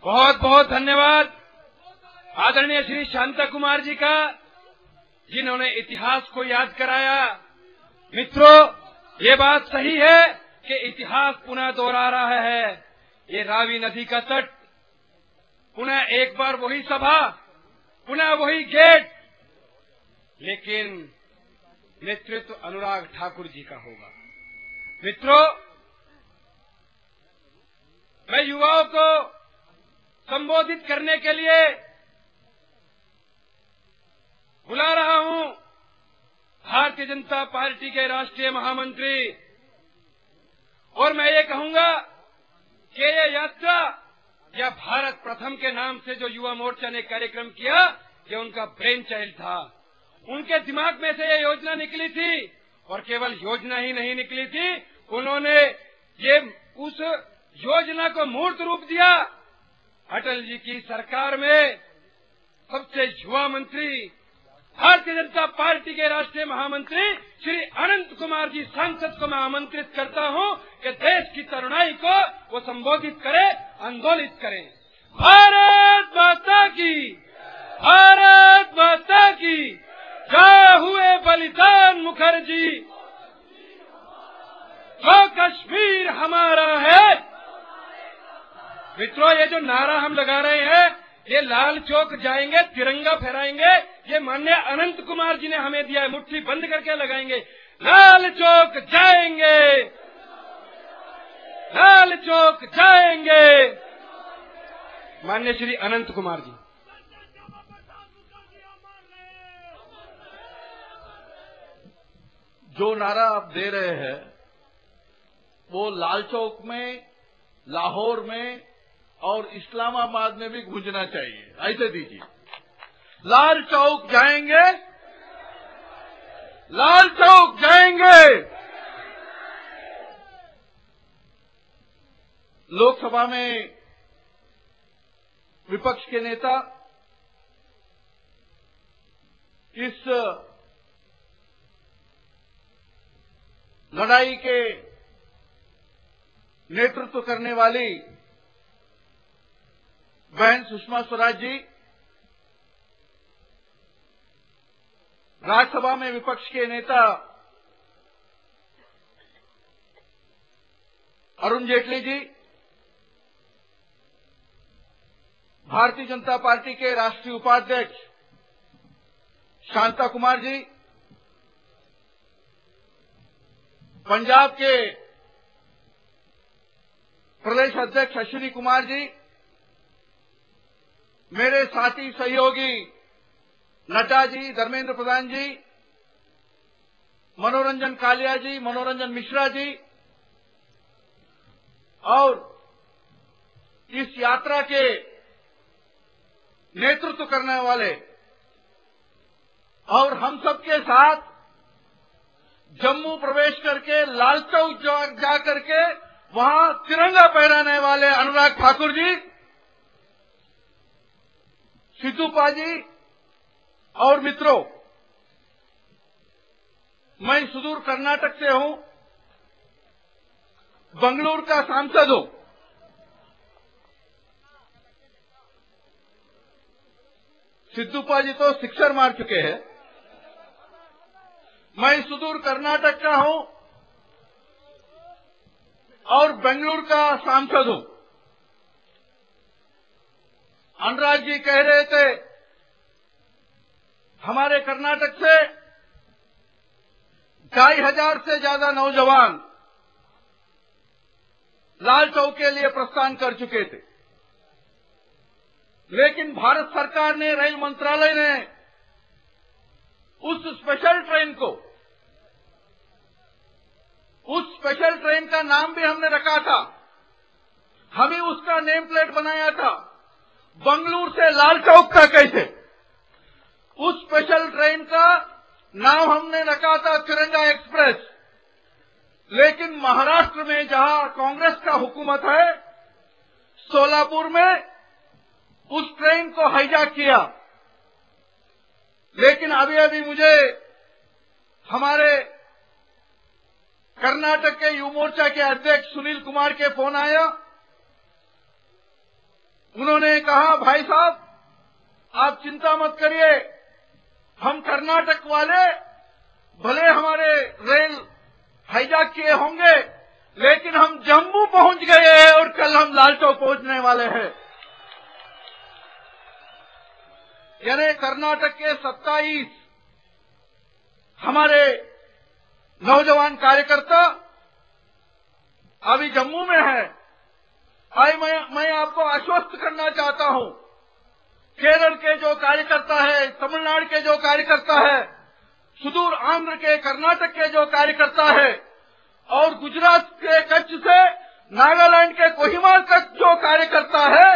बहुत बहुत धन्यवाद आदरणीय श्री शांता कुमार जी का, जिन्होंने इतिहास को याद कराया। मित्रों, ये बात सही है कि इतिहास पुनः दोहरा रहा है। ये रावी नदी का तट, पुनः एक बार वही सभा, पुनः वही गेट, लेकिन नेतृत्व अनुराग ठाकुर जी का होगा। मित्रों, मैं युवाओं को संबोधित करने के लिए बुला रहा हूं भारतीय जनता पार्टी के राष्ट्रीय महामंत्री, और मैं ये कहूंगा कि ये यात्रा या भारत प्रथम के नाम से जो युवा मोर्चा ने कार्यक्रम किया, ये उनका ब्रेन चाइल्ड था। उनके दिमाग में से ये योजना निकली थी, और केवल योजना ही नहीं निकली थी, उन्होंने ये उस योजना को मूर्त रूप दिया। अटल जी की सरकार में सबसे युवा मंत्री, भारतीय जनता पार्टी के राष्ट्रीय महामंत्री श्री अनंत कुमार जी सांसद को मैं आमंत्रित करता हूं कि देश की तरुणाई को वो संबोधित करें, आंदोलित करें। भारत माता की, भारत माता की जय। हुए बलिदान मुखर्जी, जो कश्मीर हमारा है। मित्रों, ये जो नारा हम लगा रहे हैं, ये लाल चौक जाएंगे, तिरंगा फहराएंगे, ये माननीय अनंत कुमार जी ने हमें दिया है। मुट्ठी बंद करके लगाएंगे, लाल चौक जाएंगे, लाल चौक जाएंगे। माननीय श्री अनंत कुमार जी। जो नारा आप दे रहे हैं वो लाल चौक में, लाहौर में और इस्लामाबाद में भी गूंजना चाहिए। ऐसे दीजिए, लाल चौक जाएंगे, लाल चौक जाएंगे। लोकसभा में विपक्ष के नेता इस लड़ाई के नेतृत्व करने वाली बहन सुषमा स्वराज जी, राज्यसभा में विपक्ष के नेता अरुण जेटली जी, भारतीय जनता पार्टी के राष्ट्रीय उपाध्यक्ष शांता कुमार जी, पंजाब के प्रदेश अध्यक्ष अश्विनी कुमार जी, मेरे साथी सहयोगी नड्डा जी, धर्मेंद्र प्रधान जी, मनोरंजन कालिया जी, मनोरंजन मिश्रा जी, और इस यात्रा के नेतृत्व करने वाले, और हम सबके साथ जम्मू प्रवेश करके लाल चौक जा करके वहां तिरंगा फहराने वाले अनुराग ठाकुर जी, सितूपा जी और मित्रों, मैं सुदूर कर्नाटक से हूं, बंगलुरु का सांसद हूं। सिद्धूपा जी तो सिक्सर मार चुके हैं। मैं सुदूर कर्नाटक का हूं और बेंगलुरु का सांसद हूं। अनुराग जी कह रहे थे, हमारे कर्नाटक से 2,500 से ज्यादा नौजवान लाल चौक के लिए प्रस्थान कर चुके थे, लेकिन भारत सरकार ने, रेल मंत्रालय ने उस स्पेशल ट्रेन का नाम भी हमने रखा था, हमें उसका नेम प्लेट बनाया था, बंगलुरु से लाल चौक का कैसे। उस स्पेशल ट्रेन का नाम हमने रखा था तिरंगा एक्सप्रेस, लेकिन महाराष्ट्र में जहां कांग्रेस का हुकूमत है, सोलापुर में उस ट्रेन को हाईजैक किया। लेकिन अभी अभी मुझे हमारे कर्नाटक के युवा मोर्चा के अध्यक्ष सुनील कुमार के फोन आया, उन्होंने कहा, भाई साहब आप चिंता मत करिए, हम कर्नाटक वाले भले हमारे रेल हाईजैक किए होंगे, लेकिन हम जम्मू पहुंच गए हैं और कल हम लाल चौक पहुंचने वाले हैं। यानी कर्नाटक के 27 हमारे नौजवान कार्यकर्ता अभी जम्मू में है। मैं आपको आश्वस्त करना चाहता हूं, केरल के जो कार्यकर्ता है, तमिलनाडु के जो कार्यकर्ता है, सुदूर आंध्र के, कर्नाटक के जो कार्यकर्ता है और गुजरात के कच्छ से नागालैंड के कोहिमा तक जो कार्यकर्ता है,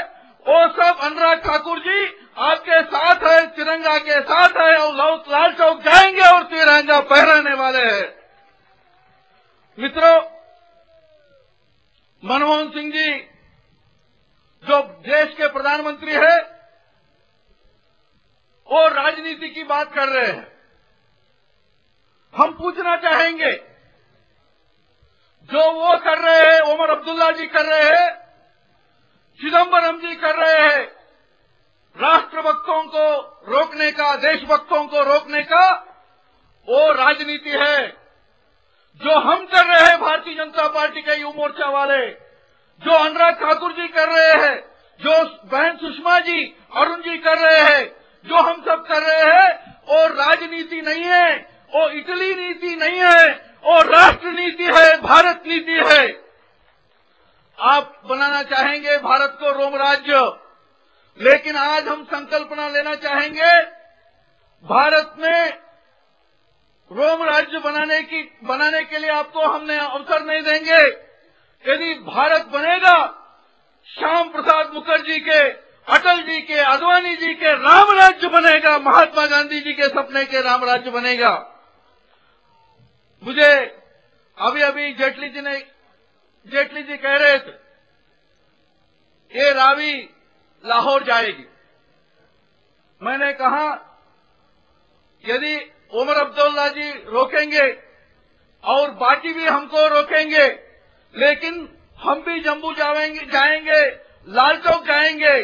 वो सब अनुराग ठाकुर जी आपके साथ है, तिरंगा के साथ है और लाल चौक जाएंगे और तिरंगा फहराने वाले हैं। मित्रों, मनमोहन सिंह जी जो देश के प्रधानमंत्री है, वो राजनीति की बात कर रहे हैं। हम पूछना चाहेंगे, जो वो कर रहे हैं, उमर अब्दुल्ला जी कर रहे हैं, चिदंबरम जी कर रहे हैं, राष्ट्रभक्तों को रोकने का, देशभक्तों को रोकने का, वो राजनीति है। जो हम कर रहे हैं भारतीय जनता पार्टी के युवा मोर्चा वाले, जो अनुराग ठाकुर जी कर रहे हैं, जो बहन सुषमा जी, अरुण जी कर रहे हैं, जो हम सब कर रहे हैं, वो राजनीति नहीं है, वो इटली नीति नहीं है, वो राष्ट्र नीति है, भारत नीति है। आप बनाना चाहेंगे भारत को रोम राज्य, लेकिन आज हम संकल्पना लेना चाहेंगे, भारत में रोम राज्य बनाने के लिए आपको हमने अवसर नहीं देंगे। यदि भारत बनेगा, श्याम प्रसाद मुखर्जी के, अटल जी के, आडवाणी जी के राम राज्य बनेगा, महात्मा गांधी जी के सपने के राम राज्य बनेगा। मुझे अभी जेटली जी कह रहे थे, ये रावी लाहौर जाएगी। मैंने कहा, यदि उमर अब्दुल्ला जी रोकेंगे और बाकी भी हमको रोकेंगे, लेकिन हम भी जम्मू जाएंगे, लाल चौक जाएंगे।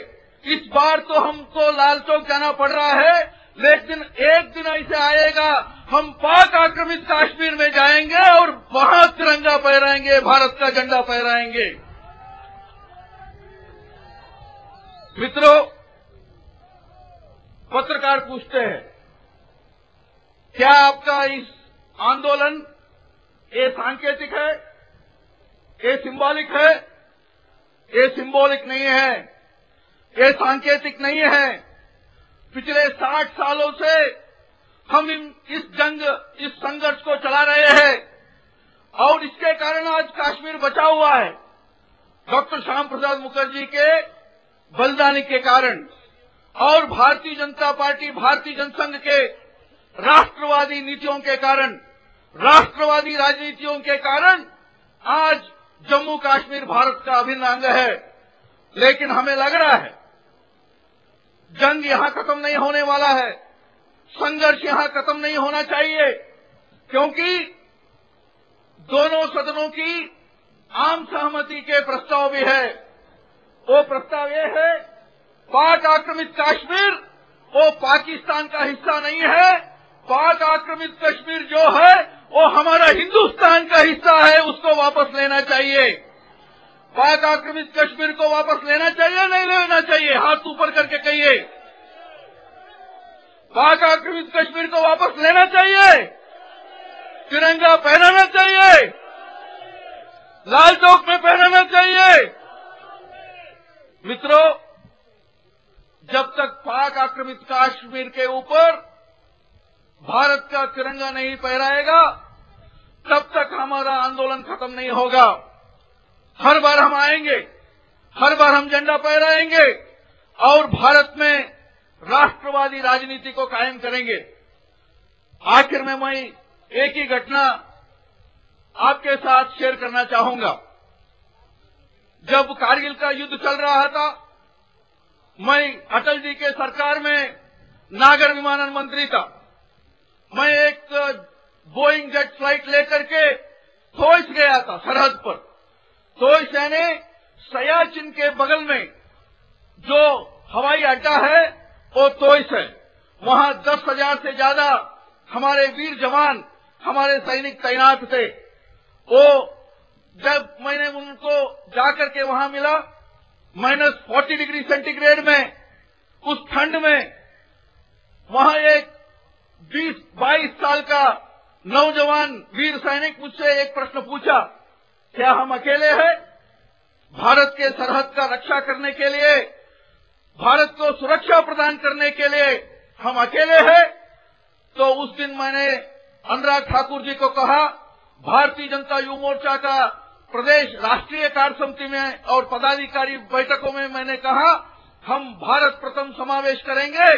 इस बार तो हमको लाल चौक जाना पड़ रहा है, लेकिन एक दिन ऐसे आएगा, हम पाक आक्रमित कश्मीर में जाएंगे और वहां तिरंगा फहराएंगे, भारत का झंडा फहराएंगे। मित्रों, पत्रकार पूछते हैं, क्या आपका इस आंदोलन ये सांकेतिक है, ये सिंबॉलिक है? ये सिंबॉलिक नहीं है, ये सांकेतिक नहीं है। पिछले 60 सालों से हम इस संघर्ष को चला रहे हैं और इसके कारण आज कश्मीर बचा हुआ है। डॉक्टर श्याम प्रसाद मुखर्जी के बलिदान के कारण और भारतीय जनता पार्टी, भारतीय जनसंघ के राष्ट्रवादी नीतियों के कारण, राष्ट्रवादी राजनीतियों के कारण आज जम्मू कश्मीर भारत का अभिन्न अंग है। लेकिन हमें लग रहा है जंग यहां खत्म नहीं होने वाला है, संघर्ष यहां खत्म नहीं होना चाहिए, क्योंकि दोनों सदनों की आम सहमति के प्रस्ताव भी है। वो प्रस्ताव ये है, पाक आक्रमित कश्मीर वो पाकिस्तान का हिस्सा नहीं है, पाक आक्रमित कश्मीर जो है वो हमारा हिंदुस्तान का हिस्सा है, उसको वापस लेना चाहिए। पाक आक्रमित कश्मीर को वापस लेना चाहिए, नहीं लेना चाहिए? हाथ ऊपर करके कहिए। पाक आक्रमित कश्मीर को वापस लेना चाहिए, तिरंगा फहराना चाहिए, लाल चौक में फहराना चाहिए। मित्रों, जब तक पाक आक्रमित कश्मीर के ऊपर भारत का तिरंगा नहीं फहराएगा, तब तक हमारा आंदोलन खत्म नहीं होगा। हर बार हम आएंगे, हर बार हम झंडा फहराएंगे और भारत में राष्ट्रवादी राजनीति को कायम करेंगे। आखिर में मैं एक ही घटना आपके साथ शेयर करना चाहूंगा। जब कारगिल का युद्ध चल रहा था, मैं अटल जी के सरकार में नागर विमानन मंत्री था। मैं एक बोइंग जेट फ्लाइट लेकर के थोइस गया था, सरहद पर। थोइस यानी सियाचिन के बगल में जो हवाई अड्डा है वो तोइस है। वहां 10,000 से ज्यादा हमारे वीर जवान, हमारे सैनिक तैनात थे। वो जब मैंने उनको जाकर के वहां मिला, -40 डिग्री सेंटीग्रेड में, उस ठंड में, वहां एक 20-22 साल का नौजवान वीर सैनिक मुझसे एक प्रश्न पूछा, क्या हम अकेले हैं? भारत के सरहद का रक्षा करने के लिए, भारत को सुरक्षा प्रदान करने के लिए हम अकेले हैं? तो उस दिन मैंने अनुराग ठाकुर जी को कहा, भारतीय जनता युवा मोर्चा का प्रदेश राष्ट्रीय कार्य समिति में और पदाधिकारी बैठकों में मैंने कहा, हम भारत प्रथम समावेश करेंगे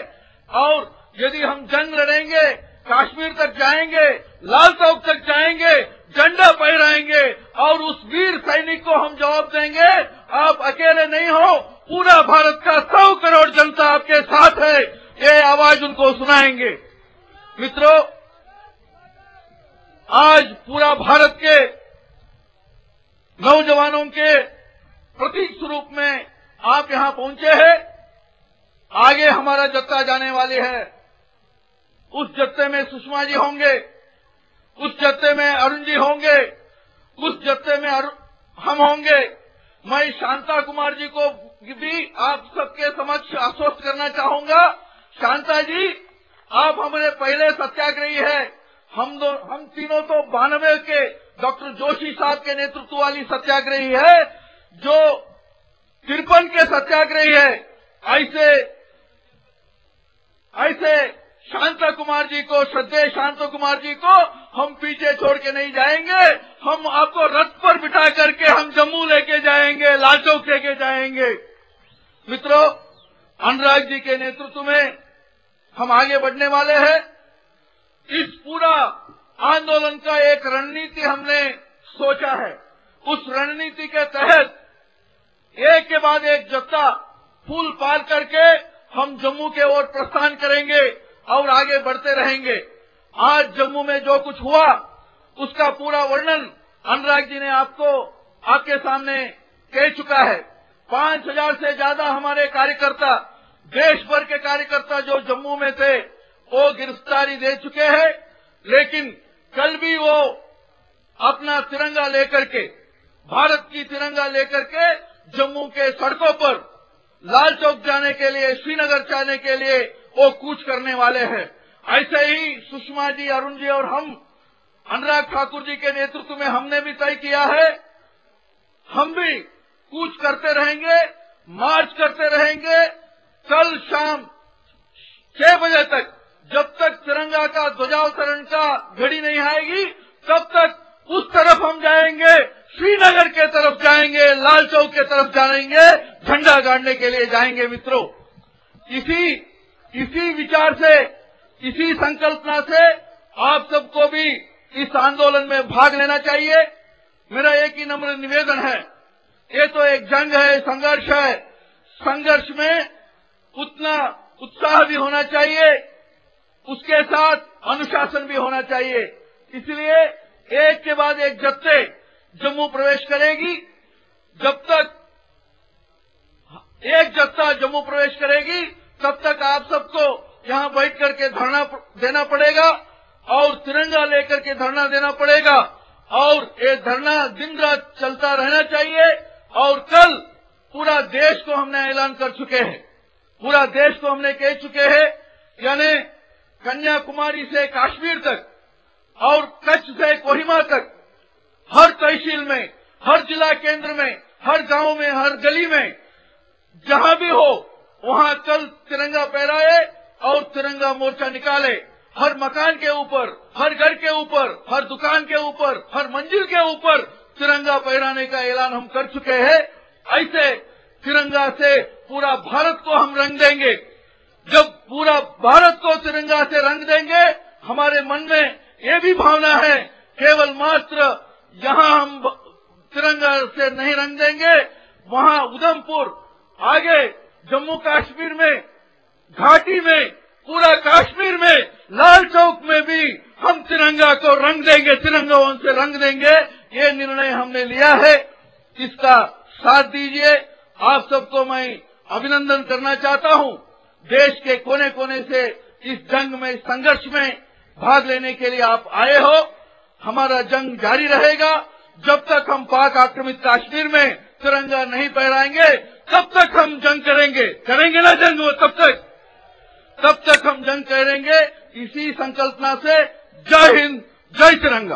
और यदि हम जंग लड़ेंगे, कश्मीर तक जाएंगे, लाल चौक तक जाएंगे, झंडा फहराएंगे और उस वीर सैनिक को हम जवाब देंगे, आप अकेले नहीं हो, पूरा भारत का 100 करोड़ जनता आपके साथ है, ये आवाज उनको सुनाएंगे। मित्रों, आज पूरा भारत के नौजवानों के प्रतीक स्वरूप में आप यहां पहुंचे हैं। आगे हमारा जत्था जाने वाली है, उस जत्थे में सुषमा जी होंगे, उस जत्थे में अरुण जी होंगे, उस जत्थे में हम होंगे। मैं शांता कुमार जी को भी आप सबके समक्ष आश्वस्त करना चाहूंगा, शांता जी, आप हमारे पहले सत्याग्रही है। हम तीनों तो 92 के डॉक्टर जोशी साहब के नेतृत्व वाली सत्याग्रही है, जो 53 के सत्याग्रही है। ऐसे शांता कुमार जी को, श्रद्धेय शांता कुमार जी को हम पीछे छोड़ के नहीं जाएंगे। हम आपको रथ पर बिठा करके हम जम्मू लेके जाएंगे, लाल चौक लेके जाएंगे। मित्रों, अनुराग जी के नेतृत्व में हम आगे बढ़ने वाले हैं। इस पूरा आंदोलन का एक रणनीति हमने सोचा है। उस रणनीति के तहत एक के बाद एक जत्था फूल पार करके हम जम्मू के ओर प्रस्थान करेंगे और आगे बढ़ते रहेंगे। आज जम्मू में जो कुछ हुआ उसका पूरा वर्णन अनुराग जी ने आपके सामने कह चुका है। 5,000 से ज्यादा हमारे कार्यकर्ता, देश भर के कार्यकर्ता जो जम्मू में थे, वो गिरफ्तारी दे चुके हैं। लेकिन कल भी वो अपना तिरंगा लेकर के, भारत की तिरंगा लेकर के जम्मू के सड़कों पर लाल चौक जाने के लिए, श्रीनगर जाने के लिए वो कूच करने वाले हैं। ऐसे ही सुषमा जी, अरुण जी और हम अनुराग ठाकुर जी के नेतृत्व में हमने भी तय किया है, हम भी कूच करते रहेंगे, मार्च करते रहेंगे। कल शाम 6 बजे तक, जब तक तिरंगा का ध्वजावतरण का घड़ी नहीं आएगी, तब तक उस तरफ हम जाएंगे, श्रीनगर के तरफ जाएंगे, लाल चौक के तरफ जाएंगे, झंडा गाड़ने के लिए जाएंगे। मित्रों, इसी विचार से, इसी संकल्पना से आप सबको भी इस आंदोलन में भाग लेना चाहिए। मेरा एक ही नम्र निवेदन है, ये तो एक जंग है, संघर्ष है, संघर्ष में उतना उत्साह भी होना चाहिए, उसके साथ अनुशासन भी होना चाहिए। इसलिए एक के बाद एक जत्थे जम्मू प्रवेश करेगी। जब तक एक जत्था जम्मू प्रवेश करेगी, तब तक आप सबको यहां बैठ करके धरना देना पड़ेगा और तिरंगा लेकर के धरना देना पड़ेगा और ये धरना दिन रात चलता रहना चाहिए। और कल पूरा देश को हमने ऐलान कर चुके हैं, पूरा देश को हमने कह चुके हैं, यानी कन्याकुमारी से कश्मीर तक और कच्छ से कोहिमा तक, हर तहसील में, हर जिला केंद्र में, हर गांव में, हर गली में, जहां भी हो वहां कल तिरंगा फहराए और तिरंगा मोर्चा निकाले। हर मकान के ऊपर, हर घर के ऊपर, हर दुकान के ऊपर, हर मंजिल के ऊपर तिरंगा फहराने का ऐलान हम कर चुके हैं। ऐसे तिरंगा से पूरा भारत को हम रंग देंगे। जब पूरा भारत को तिरंगा से रंग देंगे, हमारे मन में ये भी भावना है, केवल मात्र यहां हम तिरंगा से नहीं रंग देंगे, वहां उधमपुर, आगे जम्मू कश्मीर में, घाटी में, पूरा कश्मीर में, लाल चौक में भी हम तिरंगा को रंग देंगे, तिरंगा से रंग देंगे। ये निर्णय हमने लिया है, इसका साथ दीजिए। आप सबको मैं अभिनंदन करना चाहता हूं। देश के कोने कोने से इस जंग में, इस संघर्ष में भाग लेने के लिए आप आए हो। हमारा जंग जारी रहेगा। जब तक हम पाक आक्रमित कश्मीर में तिरंगा नहीं फहराएंगे तब तक हम जंग करेंगे ना जंग, वो तब तक हम जंग करेंगे। इसी संकल्पना से जय हिंद, जय तिरंगा।